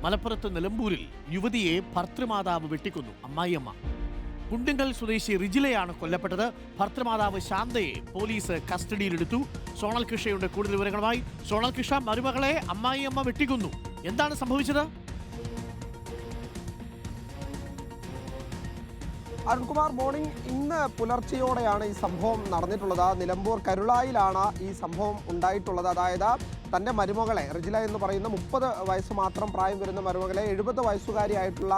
മലപ്പുറത്ത് നിലമ്പൂരിൽ യുവതിയെ ഭർത്തൃമാതാവ് വെട്ടിക്കൊന്നു. അമ്മായിയമ്മ. കുണ്ടുങ്കൽ സ്വദേശി റിജിലയാണ് കൊല്ലപ്പെട്ടത്. ഭർത്തൃമാതാവ് ശാന്തയെ പോലീസ് കസ്റ്റഡിയിലെടുത്തു. സോണൽ കൃഷ്ണയുടെ കൂടുതൽ വിവരങ്ങളുമായി. സോണൽ കൃഷ്ണ, മരുമകളെ അമ്മായിയമ്മ വെട്ടിക്കൊന്നു, എന്താണ് സംഭവിച്ചത്? അരുൺകുമാർ, മോർണിംഗ് ഇന്ന് പുലർച്ചെയോടെയാണ് ഈ സംഭവം നടന്നിട്ടുള്ളത്. നിലമ്പൂർ കരുളായിലാണ് ഈ സംഭവം ഉണ്ടായിട്ടുള്ളത്. അതായത് തൻ്റെ മരുമകളെ, റിജില എന്ന് പറയുന്ന 30 വയസ്സ് മാത്രം പ്രായം വരുന്ന മരുമകളെ 70 വയസ്സുകാരിയായിട്ടുള്ള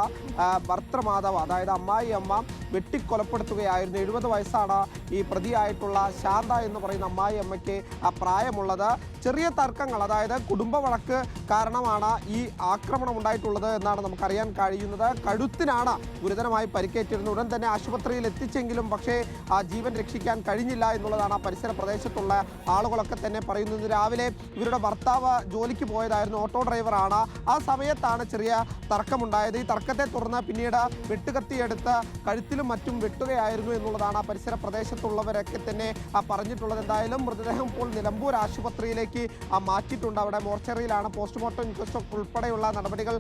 ഭർത്തൃമാതാവ്, അതായത് അമ്മായി അമ്മ വെട്ടിക്കൊലപ്പെടുത്തുകയായിരുന്നു. 70 വയസ്സാണ് ഈ പ്രതിയായിട്ടുള്ള ശാന്ത എന്ന് പറയുന്ന അമ്മായി അമ്മയ്ക്ക് പ്രായമുള്ളത്. ചെറിയ തർക്കങ്ങൾ, അതായത് കുടുംബ വഴക്ക് കാരണമാണ് ഈ ആക്രമണം ഉണ്ടായിട്ടുള്ളത് എന്നാണ് നമുക്കറിയാൻ കഴിയുന്നത്. കഴുത്തിനാണ് ഗുരുതരമായി പരിക്കേറ്റിരുന്നത്. ഉടൻ തന്നെ ആശുപത്രിയിൽ എത്തിച്ചെങ്കിലും പക്ഷേ ആ ജീവൻ രക്ഷിക്കാൻ കഴിഞ്ഞില്ല എന്നുള്ളതാണ് ആ പരിസര പ്രദേശത്തുള്ള ആളുകളൊക്കെ തന്നെ പറയുന്നത്. രാവിലെ ഇവരുടെ ഭർത്താവ് ജോലിക്ക് പോയതായിരുന്നു, ഓട്ടോ ഡ്രൈവറാണ്. ആ സമയത്താണ് ചെറിയ തർക്കമുണ്ടായത്. ഈ തർക്കത്തെ തുടർന്ന് പിന്നീട് വെട്ടുകത്തിയെടുത്ത് കഴുത്തിലും മറ്റും വെട്ടുകയായിരുന്നു എന്നുള്ളതാണ് ആ പരിസര പ്രദേശത്തുള്ളവരൊക്കെ തന്നെ പറഞ്ഞിട്ടുള്ളത്. എന്തായാലും മൃതദേഹം ഇപ്പോൾ നിലമ്പൂർ ആശുപത്രിയിലേക്ക് മാറ്റിയിട്ടുണ്ട്. അവിടെ മോർച്ചറിയിലാണ്. പോസ്റ്റ്മോർട്ടം ഇൻക്വസ്റ്റ് ഉൾപ്പെടെയുള്ള നടപടികൾ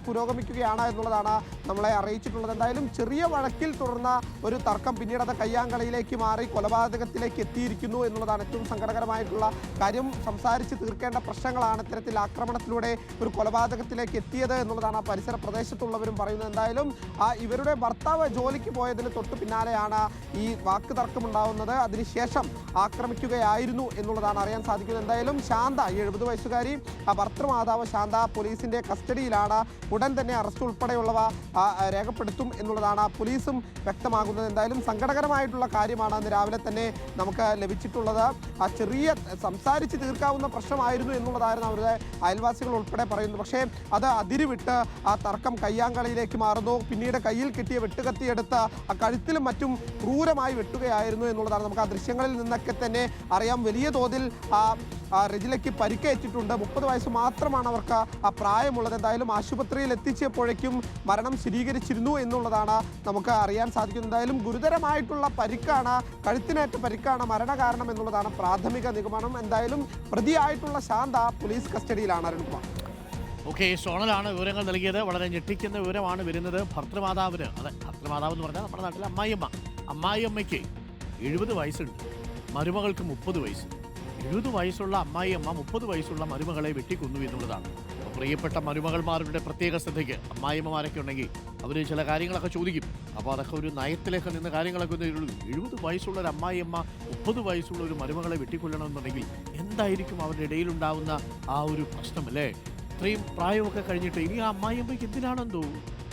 പുരോഗമിക്കുകയാണ് എന്നുള്ളതാണ് നമ്മളെ അറിയിച്ചിട്ടുള്ളത്. എന്തായാലും ചെറിയ വഴക്കിൽ തുടർന്ന ഒരു തർക്കം പിന്നീട് അത് കയ്യാങ്കളിയിലേക്ക് മാറി കൊലപാതകത്തിലേക്ക് എത്തിയിരിക്കുന്നു എന്നുള്ളതാണ് ഏറ്റവും സങ്കടകരമായിട്ടുള്ള കാര്യം. സംസാരിച്ച് തീർക്കേണ്ട പ്രശ്നങ്ങളാണ് ഇത്തരത്തിൽ ആക്രമണത്തിലൂടെ ഒരു കൊലപാതകത്തിലേക്ക് എത്തിയത് എന്നുള്ളതാണ് ആ പരിസര പ്രദേശത്തുള്ളവരും പറയുന്നത്. എന്തായാലും ഇവരുടെ ഭർത്താവ് ജോലിക്ക് പോയതിന് തൊട്ട് പിന്നാലെയാണ് ഈ വാക്ക് തർക്കമുണ്ടാകുന്നത്. അതിനുശേഷം ആക്രമിക്കുകയായിരുന്നു എന്നുള്ളതാണ് അറിയാൻ സാധിക്കുന്നത്. എന്തായാലും ശാന്ത, 70 വയസ്സുകാരി ഭർത്തൃമാതാവ് ശാന്ത പോലീസിന്റെ കസ്റ്റഡിയിലാണ്. ഉടൻ തന്നെ അറസ്റ്റ് ഉൾപ്പെടെയുള്ളവ രേഖപ്പെടുത്തും എന്നുള്ളതാണ് പോലീസും വ്യക്തമാകുന്നത്. എന്തായാലും സങ്കടകരമായിട്ടുള്ള കാര്യമാണ് അന്ന് രാവിലെ തന്നെ നമുക്ക് ലഭിച്ചിട്ടുള്ളത്. ചെറിയ സംസാരിച്ച് തീർക്കാവുന്ന പ്രശ്നമായിരുന്നു എന്നുള്ളതായിരുന്നു അവരുടെ അയൽവാസികൾ ഉൾപ്പെടെ പറയുന്നത്. പക്ഷേ അത് അതിരുവിട്ട് ആ തർക്കം കയ്യാങ്കളിയിലേക്ക് മാറുന്നു. പിന്നീട് കയ്യിൽ കിട്ടിയ വെട്ടുകത്തിയെടുത്ത് ആ കഴുത്തിലും മറ്റും ക്രൂരമായി വെട്ടുകയായിരുന്നു എന്നുള്ളതാണ് നമുക്ക് ആ ദൃശ്യങ്ങളിൽ നിന്നൊക്കെ തന്നെ അറിയാം. വലിയ തോതിൽ റിജിലയ്ക്ക് പരിക്കേറ്റിട്ടുണ്ട്. 30 വയസ്സ് മാത്രമാണ് അവർക്ക് പ്രായമുള്ളത്. എന്തായാലും ആശുപത്രിയിൽ എത്തിച്ചപ്പോഴേക്കും മരണം സ്ഥിരീകരിച്ചിരുന്നു എന്നുള്ളതാണ് നമുക്ക് അറിയാൻ സാധിക്കുന്നത്. എന്തായാലും ഗുരുതരമായിട്ടുള്ള പരിക്കാണ്, കഴുത്തിനേറ്റ പരിക്കാണ് മരണകാരണം എന്നുള്ളതാണ് പ്രാഥമിക നിഗമനം. എന്തായാലും പ്രതിയായിട്ടുള്ള ശാന്ത പോലീസ് കസ്റ്റഡിയിലാണ്. അരുൺകുമാർ. ഓക്കെ, സോണലാണ് വിവരങ്ങൾ നൽകിയത്. വളരെ ഞെട്ടിക്കുന്ന വിവരമാണ് വരുന്നത്. ഭർത്തൃമാതാവിന്, അതെ, ഭർത്തൃമാതാവ് എന്ന് പറഞ്ഞാൽ നമ്മുടെ നാട്ടിലെ അമ്മായിയമ്മയ്ക്ക് 70 വയസ്സുണ്ട്, മരുമകൾക്ക് 30 വയസ്സ്. 70 വയസ്സുള്ള അമ്മായിയമ്മ 30 വയസ്സുള്ള മരുമകളെ വെട്ടിക്കൊന്നു എന്നുള്ളതാണ്. പ്രിയപ്പെട്ട മരുമകൾമാരുടെ പ്രത്യേക ശ്രദ്ധയ്ക്ക് അമ്മായിയമ്മമാരൊക്കെ ഉണ്ടെങ്കിൽ അവർ ചില കാര്യങ്ങളൊക്കെ ചോദിക്കും. അപ്പോൾ അതൊക്കെ ഒരു നയത്തിലേക്ക് നിന്ന് കാര്യങ്ങളൊക്കെ ഒന്ന് 70 വയസ്സുള്ള ഒരു അമ്മായിയമ്മ 30 വയസ്സുള്ള ഒരു മരുമകളെ വെട്ടിക്കൊല്ലണമെന്നുണ്ടെങ്കിൽ എന്തായിരിക്കും അവരുടെ ഇടയിലുണ്ടാവുന്ന ആ ഒരു പ്രശ്നമല്ലേ? ഇത്രയും പ്രായമൊക്കെ കഴിഞ്ഞിട്ട് ഇനി ആ അമ്മായിയമ്മയ്ക്ക് എന്തിനാണെന്തോ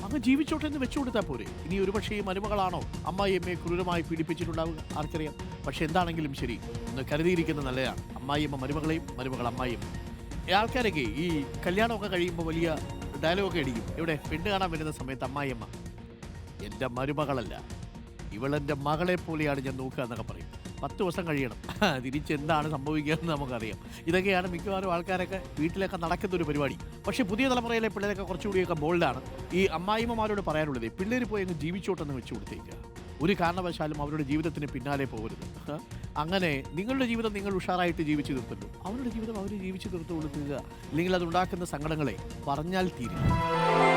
അങ്ങ് ജീവിച്ചോട്ടെ എന്ന് വെച്ചു കൊടുത്താൽ പോരെ. ഇനി ഒരുപക്ഷേ ഈ മരുമകളാണോ അമ്മായിയമ്മയെ ക്രൂരമായി പീഡിപ്പിച്ചിട്ടുണ്ടാവുക, ആർക്കറിയാം. പക്ഷെ എന്താണെങ്കിലും ശരി, ഒന്ന് കരുതിയിരിക്കുന്നത് നല്ലതാണ്. അമ്മായിയമ്മ മരുമകളെയും, മരുമകൾ അമ്മായിയമ്മ. ആൾക്കാരൊക്കെ ഈ കല്യാണമൊക്കെ കഴിയുമ്പോൾ വലിയ ഡയലോഗൊക്കെ അടിക്കും. ഇവിടെ പെണ്ണ് കാണാൻ വരുന്ന സമയത്ത് അമ്മായിയമ്മ, എൻ്റെ മരുമകളല്ല, ഇവളെൻ്റെ മകളെ പോലെയാണ് ഞാൻ നോക്കുക എന്നൊക്കെ പറയും. 10 ദിവസം കഴിയണം, തിരിച്ചെന്താണ് സംഭവിക്കുകയെന്ന് നമുക്കറിയാം. ഇതൊക്കെയാണ് മിക്കവാറും ആൾക്കാരൊക്കെ വീട്ടിലൊക്കെ നടക്കുന്ന ഒരു പരിപാടി. പക്ഷേ പുതിയ തലമുറയിലെ പിള്ളേരൊക്കെ കുറച്ചുകൂടിയൊക്കെ ബോൾഡാണ്. ഈ അമ്മായിമ്മമാരോട് പറയാനുള്ളത്, പിള്ളേർ പോയി അങ്ങ് ജീവിച്ചോട്ടെന്ന് വെച്ച് കൊടുത്തേക്കുക. ഒരു കാരണവശാലും അവരുടെ ജീവിതത്തിന് പിന്നാലെ പോകരുത്. അങ്ങനെ നിങ്ങളുടെ ജീവിതം നിങ്ങൾ ഉഷാറായിട്ട് ജീവിച്ചു തീർത്തുള്ളൂ, അവരുടെ ജീവിതം അവർ ജീവിച്ചു തീർത്തു കൊടുക്കുക. ഇല്ലെങ്കിൽ അതുണ്ടാക്കുന്ന സങ്കടങ്ങളെ പറഞ്ഞാൽ തീരില്ല.